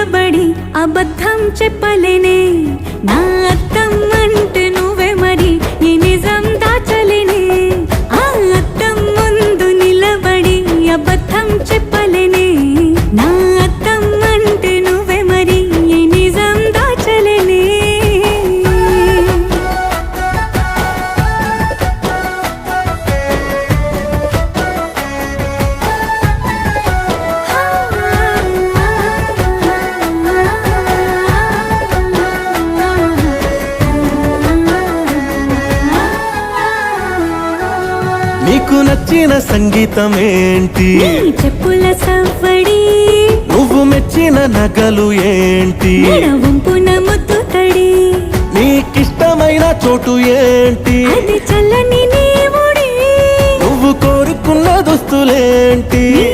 నిలబడి అబద్ధం చెప్పలేనే నా అద్దం అంటే నువ్వే మరి ఈ నిజం దాచలేనే ఆ అద్దం ముందు నిలబడి అబద్ధం చెప్పలేనే నా అద్దం అంటే నువ్వే మరి ఈ నిజం దాచలేనే నీకు నచ్చిన సంగీతం ఏంటి నీ చెప్పుల సవ్వడి నువ్వు మెచ్చిన నగలు ఏంటి వంపున ముద్దు తడి నీకిష్టమైన చోటు ఏంటి అది చల్లని నీ ఒడి నువ్వు కోరుకున్న దుస్తులేంటి నీ